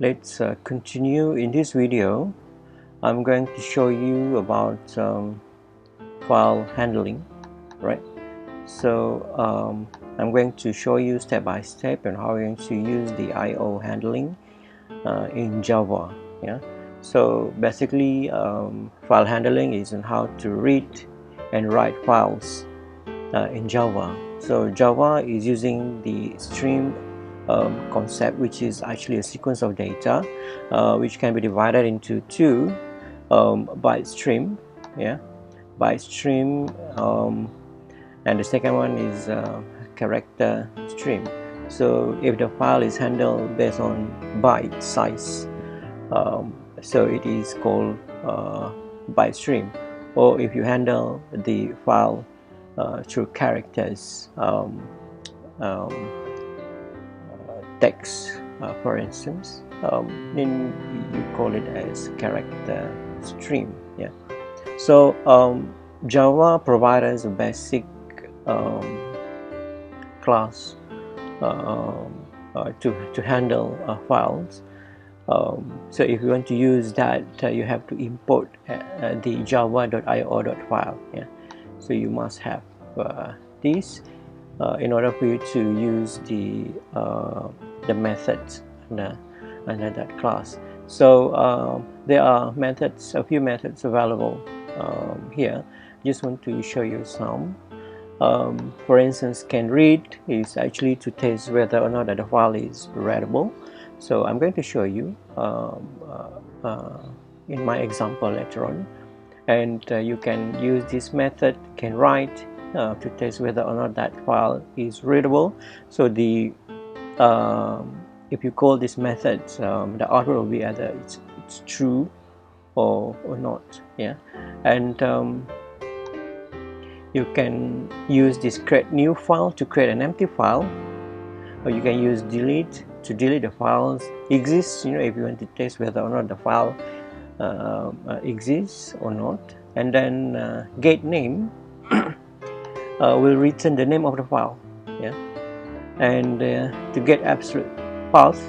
Let's continue. In this video I'm going to show you about file handling, right? So I'm going to show you step by step and how we're going to use the IO handling in Java. Yeah, so basically file handling is on how to read and write files in Java. So Java is using the stream concept, which is actually a sequence of data which can be divided into two byte stream, yeah, byte stream, and the second one is character stream. So if the file is handled based on byte size, so it is called byte stream. Or if you handle the file through characters, text, for instance, then you call it as character stream. Yeah. So Java provides us a basic class to handle files. So if you want to use that, you have to import the java.io.file. Yeah. So you must have this in order for you to use the methods under that class. So there are methods, a few methods available here. Just want to show you some. For instance, can read is actually to test whether or not that the file is readable. So I'm going to show you in my example later on, and you can use this method, can write, to test whether or not that file is readable. So the if you call this method, the output will be either it's true or not. Yeah, and you can use this create new file to create an empty file, or you can use delete to delete the files exists. If you want to test whether or not the file exists or not. And then get name will return the name of the file. Yeah, and to get absolute path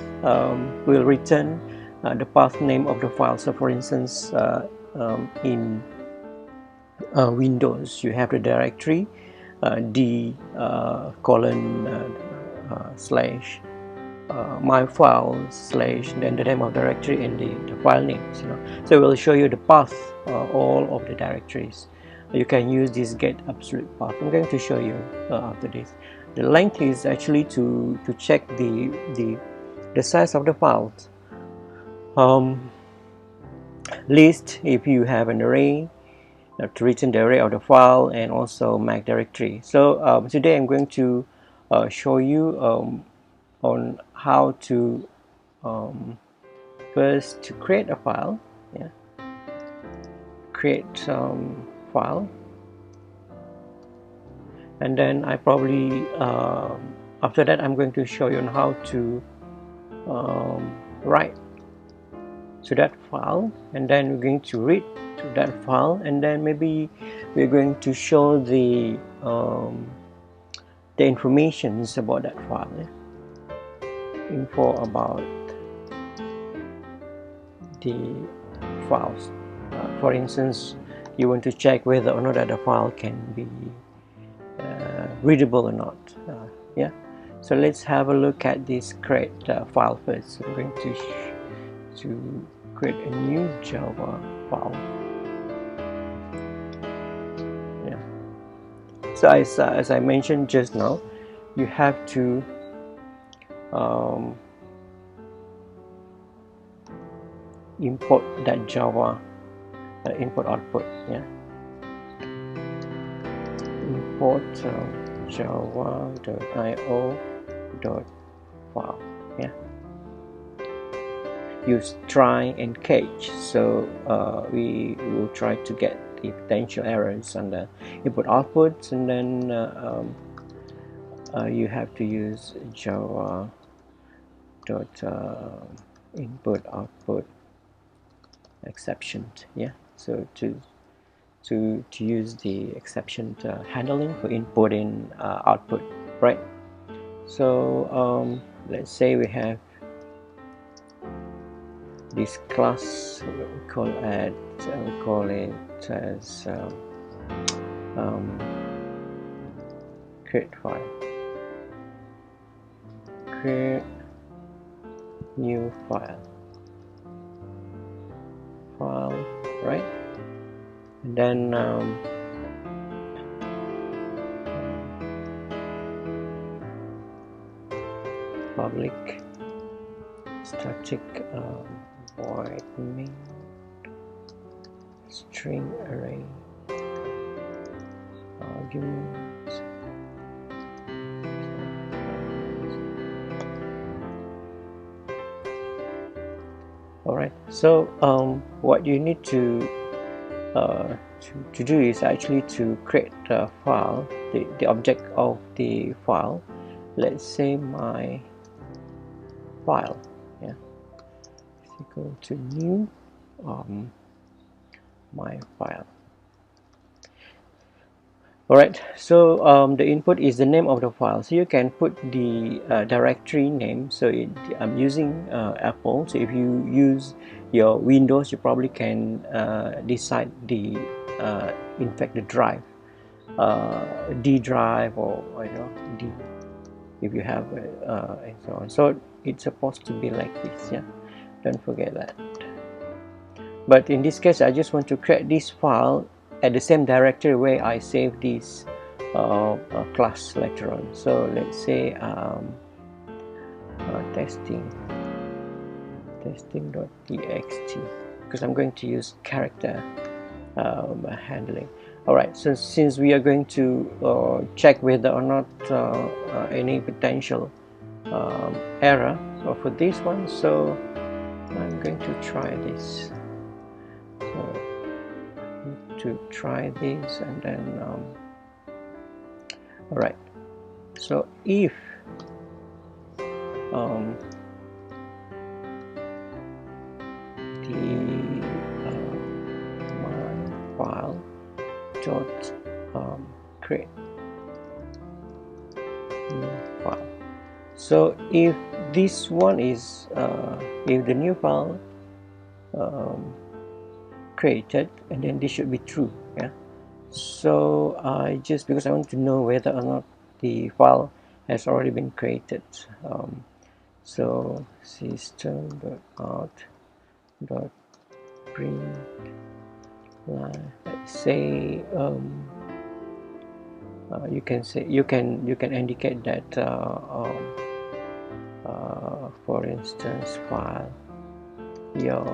will return the path name of the file. So for instance, in Windows, you have the directory d slash my file slash then the name of directory and the file names. So we'll show you the path all of the directories. You can use this get absolute path. I'm going to show you after this. The length is actually to check the size of the files. List, if you have an array, to return the array of the file, and also MAC directory. So today I'm going to show you on how to first to create a file. Yeah, create file, and then I probably after that I'm going to show you on how to write to that file, and then we're going to read to that file, and then maybe we're going to show the informations about that file. Yeah? Info about the files. For instance, you want to check whether or not that the file can be readable or not. Yeah. So let's have a look at this create file first. So I'm going to create a new Java file. Yeah. So as I mentioned just now, you have to import that Java input output. Yeah, import java.io.file. Yeah, use try and catch. So we will try to get the potential errors on the input outputs, and then you have to use Java input output exception. Yeah, so to use the exception handling for input and output, right? So let's say we have this class, we call it as create file, create new file, right? And then public static void main string array arguments. Alright, so what you need to do is actually to create a file, the object of the file. Let's say my file, yeah, is equal to new my file. Alright, so the input is the name of the file, so you can put the directory name. So I'm using Apple, so if you use your Windows, you probably can decide the in fact the drive, D drive, or D if you have and so on. So it's supposed to be like this, yeah, don't forget that. But in this case, I just want to create this file at the same directory where I save this class later on. So let's say testing.txt, because I'm going to use character handling. Alright, so since we are going to check whether or not any potential error, so for this one, so I'm going to try this. So to try this, and then alright, so if my file dot create new file, so if this one is if the new file created, and then this should be true, yeah. So just because I want to know whether or not the file has already been created, so system.out.println, let's say you can say you can indicate that for instance your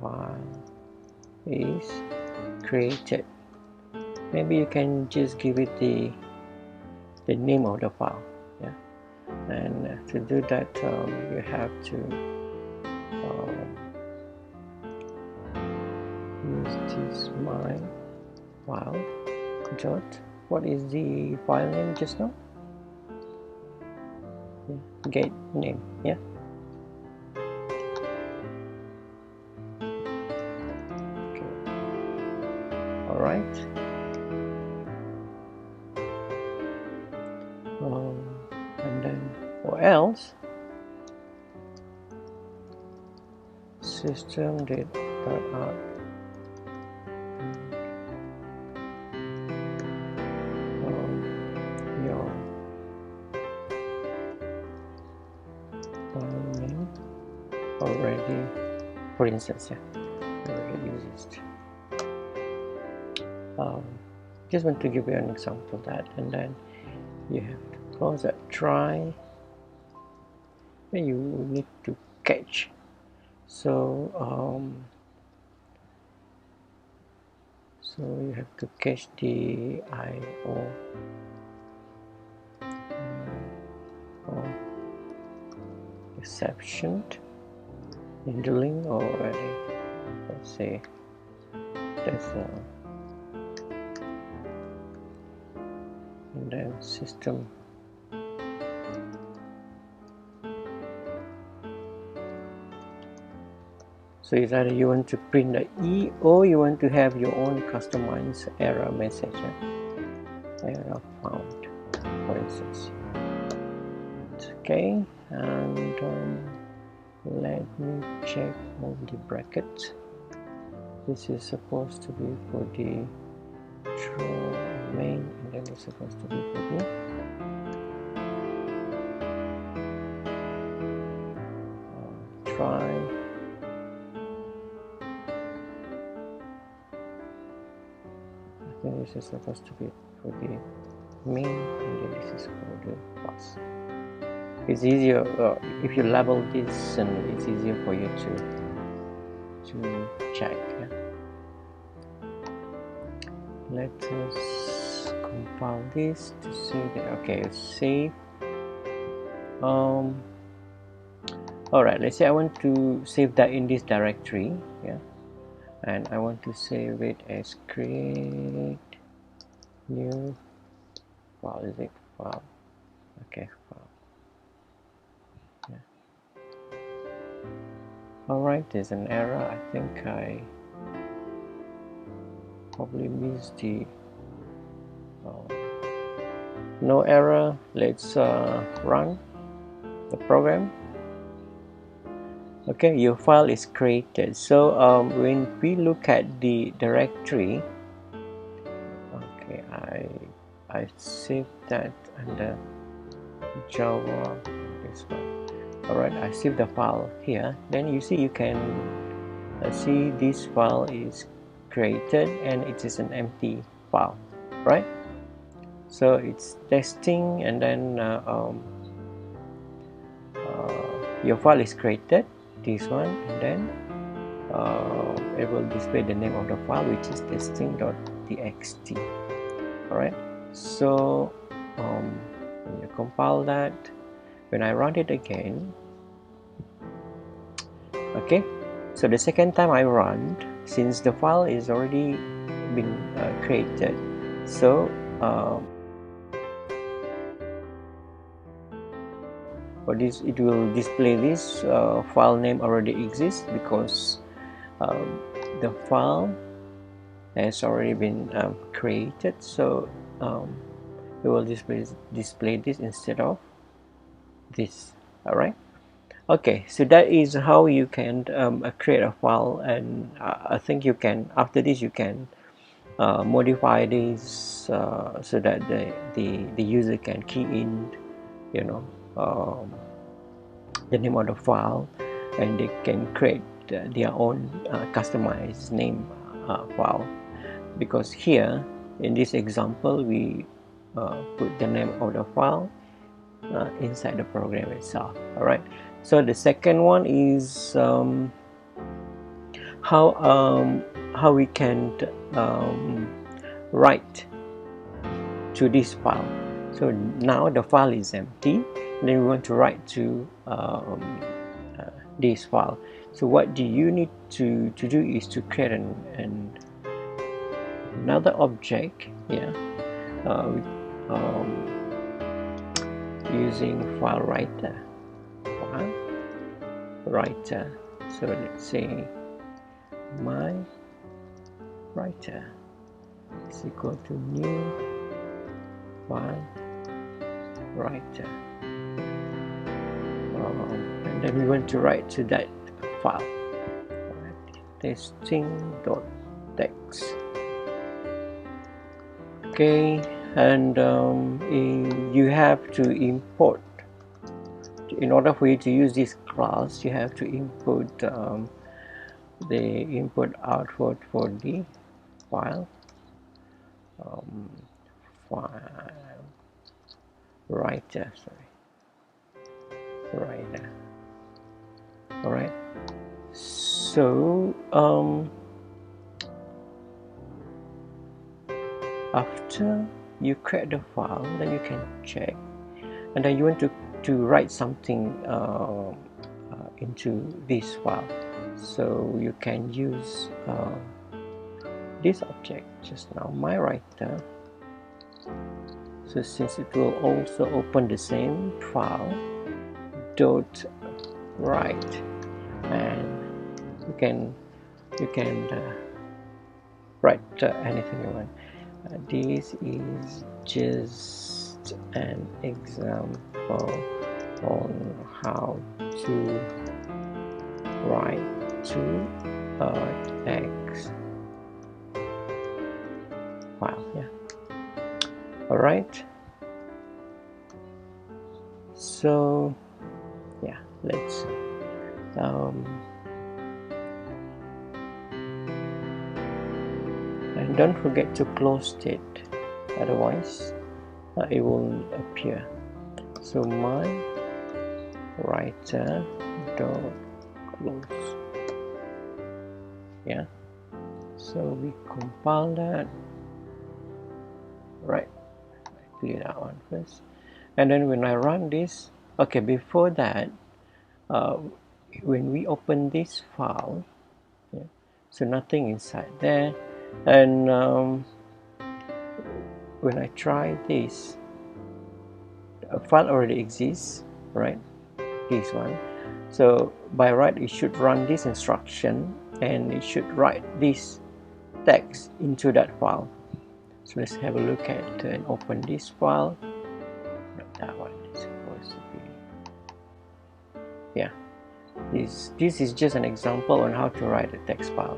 file is created. Maybe you can just give it the name of the file, yeah. And to do that, you have to use this my file dot, what is the file name just now? Yeah, get name, yeah. Alright, and then, or else system.out your file name already, for instance, yeah, already used. Just want to give you an example of that, and then you have to close that, try, and you need to catch. So so you have to catch the IO exception handling, or let's say that's and then system So it's either you want to print the E or you want to have your own customized error message, error found, for instance. Okay, and let me check all the brackets. This is supposed to be for the draw main, and then it's supposed to be for the try. I think this is supposed to be for the main, and then this is for the plus. It's easier if you label this, and it's easier for you to check. Yeah? Let us compile this to say that okay, save. Alright, let's say I want to save that in this directory, yeah, and I want to save it as create new file. Is it file? Okay, file. Yeah. Alright, there's an error. I think I probably missed the no error. Let's run the program. Okay, your file is created. So when we look at the directory, okay, I saved that under Java, this one. Alright, I saved the file here. Then you see, you can see this file is created and it is an empty file, right? So it's testing, and then your file is created, this one, and then it will display the name of the file, which is testing.txt. Alright, so when you compile that, when I run it again, okay, so the second time I run, since the file is already been created, so for this, it will display this file name already exists, because the file has already been created, so it will display this instead of this. Alright, okay, so that is how you can create a file, and I think you can, after this, you can modify this so that the user can key in, you know, the name of the file, and they can create their own customized name file, because here in this example we put the name of the file inside the program itself. Alright, so the second one is how we can write to this file. So now the file is empty, and then we want to write to this file. So what do you need to do is to create another object here using FileWriter. So let's say my writer is equal to new FileWriter, and then we want to write to that file, testing.txt. okay, and you have to import. In order for you to use this class, you have to input the input output for the file writer. Alright, so after you create the file, then you can check, and then you want to write something into this file, so you can use this object just now, my writer. So since it will also open the same file, dot write, and you can write anything you want. This is just an example on how to write to text file. Yeah. All right. So yeah, let's and don't forget to close it, otherwise it won't appear. So my writer dot close. Yeah, so we compile that. Right, clear that one first, and then when I run this, okay, before that, when we open this file, yeah, so nothing inside there, and when I try this, a file already exists, right? This one. So by right, it should run this instruction and it should write this text into that file. So let's have a look at and open this file. Not that one. It's supposed to be. Yeah. This is just an example on how to write a text file.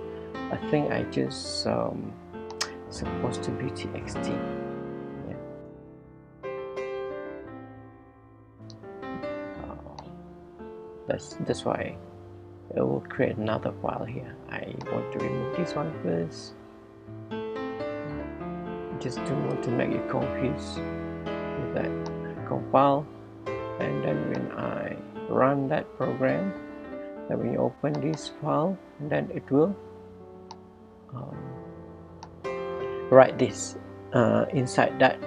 I think I just supposed to be txt. Yeah. That's why it will create another file here. I want to remove this one first. Just don't want to make you confused with that. Compile, and then when I run that program, and when you open this file, then it will write this inside that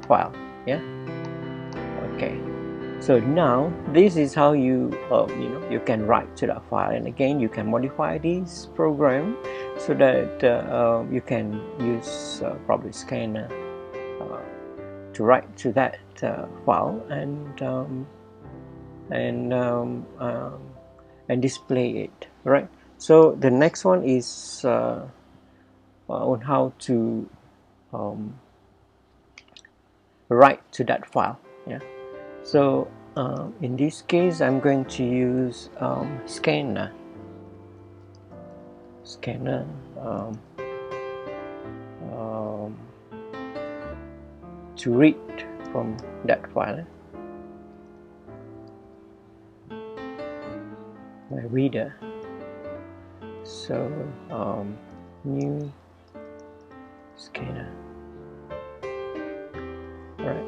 file. Yeah. Okay. So now this is how you you can write to that file, and again you can modify this program so that you can use probably scanner to write to that file and display it. Right. So the next one is on how to write to that file. Yeah. So in this case, I'm going to use scanner to read from that file. My reader. So new scanner. Right.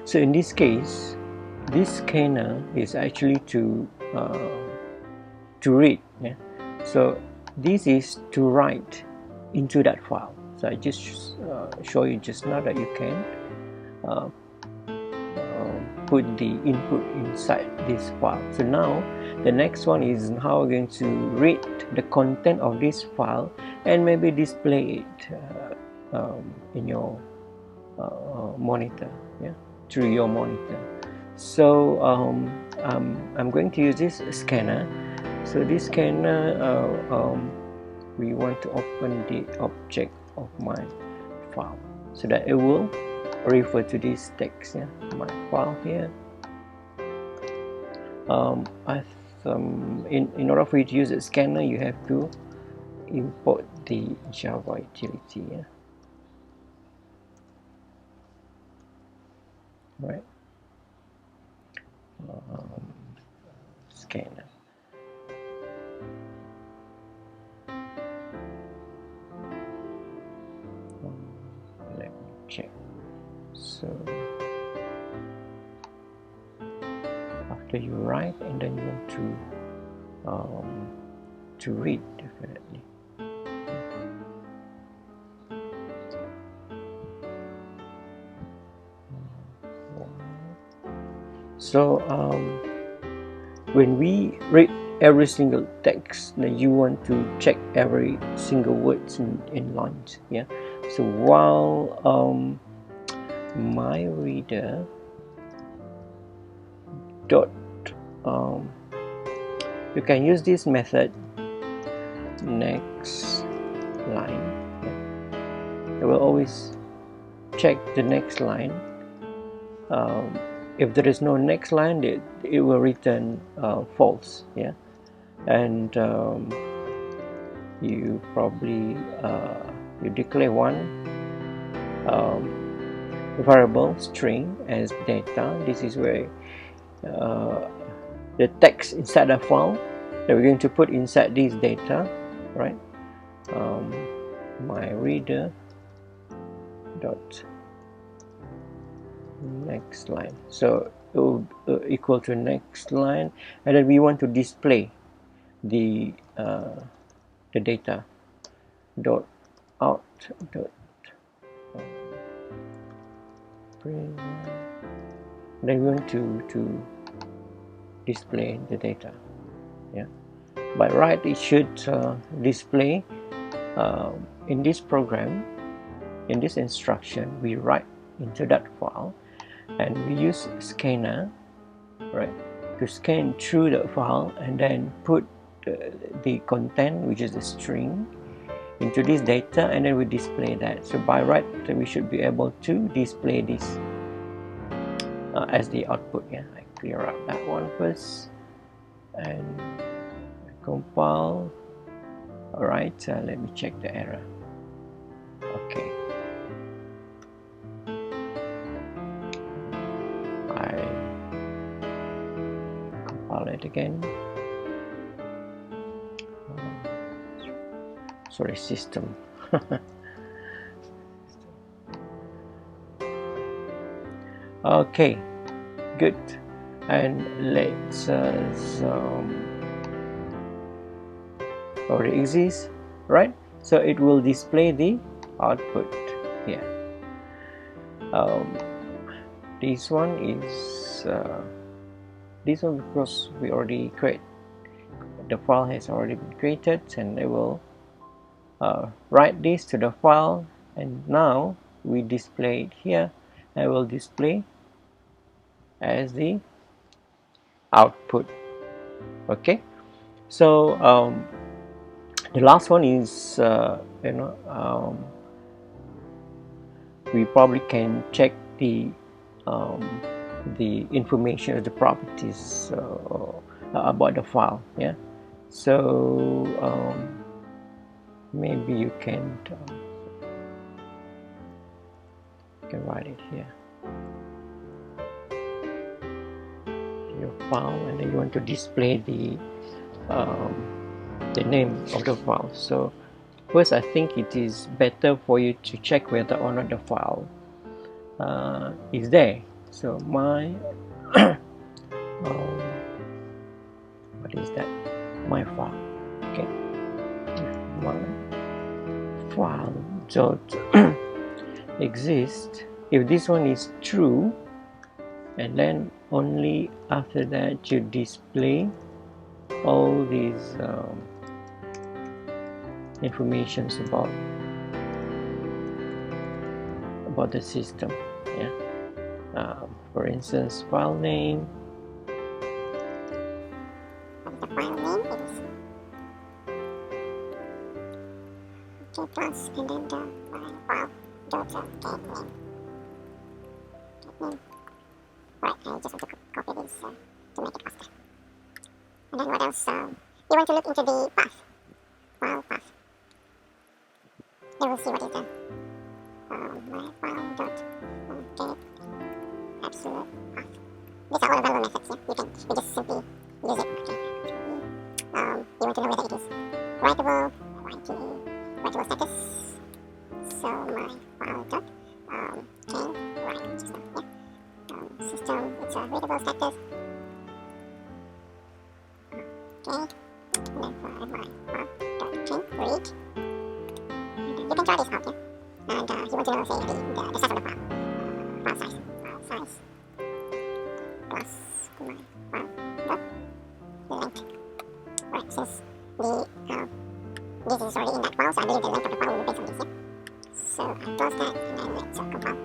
So in this case, this scanner is actually to read. Yeah? So this is to write into that file. So I just show you just now that you can put the input inside this file. So now the next one is how we're going to read the content of this file and maybe display it in your monitor. Yeah, through your monitor. So I'm going to use this scanner. So this scanner, we want to open the object of my file so that it will refer to this text. Yeah, my file here. In order for you to use a scanner, you have to import the Java utility. Yeah. Right. Scanner. Let me check. So after you write, and then you want to read, definitely. So when we read every single text, then you want to check every single words in lines. Yeah. So while my reader dot you can use this method nextLine. Yeah. It will always check the next line if there is no next line, it will return false. Yeah, and you probably you declare one variable string as data. This is where the text inside the file that we're going to put inside this data, right? My reader dot next line, so it will equal to next line, and then we want to display the data dot out dot print. Then we want to display the data. Yeah, by right it should display in this program, in this instruction we write into that file, and we use scanner, right, to scan through the file and then put the content, which is the string, into this data, and then we display that. So by right we should be able to display this as the output. Yeah, I clear up that one first and compile. Alright, let me check the error. Okay, I compile it again. Sorry, system. Okay, good. And let's already exists, right? So it will display the output here. This one is this one because we already create, the file has already been created, and I will write this to the file, and now we display it here. I will display as the output. Okay, so the last one is we probably can check the information of the properties about the file. Yeah, so maybe you can write it here, your file, and then you want to display the name of the file. So first, I think it is better for you to check whether or not the file is there. So my what is that? My file. Okay, my file dot exist. If this one is true, and then only after that you display all these informations about the system. Yeah, for instance, file name. The file name is plus, and then the file dot get name. Right, I just want to copy this to make it faster. And then what else? You want to look into the path, file path. Then we'll see what is the my file dot get absolute path. These are all available methods. Yeah, you just simply use it. Okay. You want to know whether it is writable status. So my file dot can write just now. Yeah. System, it's a readable status. Okay. And then for my file dot can read. And you can try this out. Yeah. And you want to know, say, the size of the file. File size plus my file dot length. Right, since this is already in that file, so I believe the length of the file will be based on this. Yeah. So I close that, and then let's compile.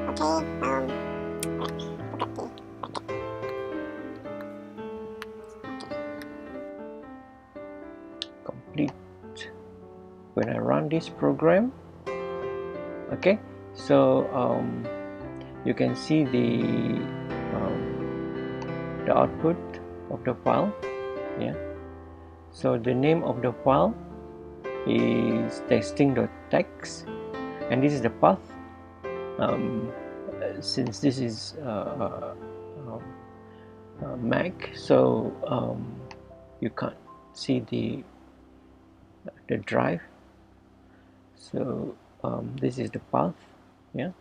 Okay, right, look at the bracket. Okay. Complete. When I run this program, okay, so you can see the output of the file. Yeah, so the name of the file is testing.txt, and this is the path. Since this is Mac, so you can't see the drive, so this is the path. Yeah,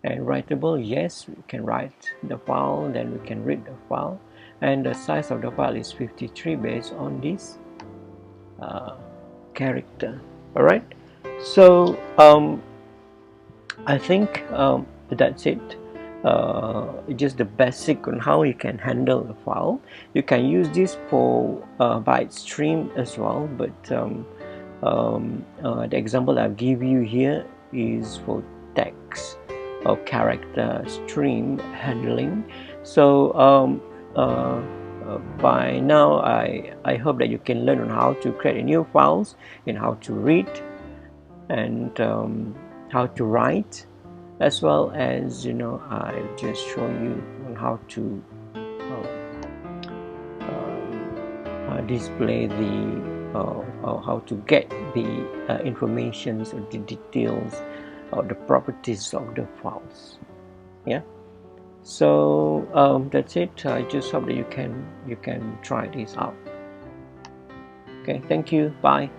and writable, yes, we can write the file, then we can read the file, and the size of the file is 53 based on this character. All right, so I think that's it. Just the basic on how you can handle the file. You can use this for byte stream as well, but the example I'll give you here is for text or character stream handling. So by now I hope that you can learn on how to create new files and how to read and how to write, as well as, you know, I'll just show you on how to display the how to get the information or the details or the properties of the files. Yeah, so that's it. I just hope that you can try this out. Okay, thank you, bye.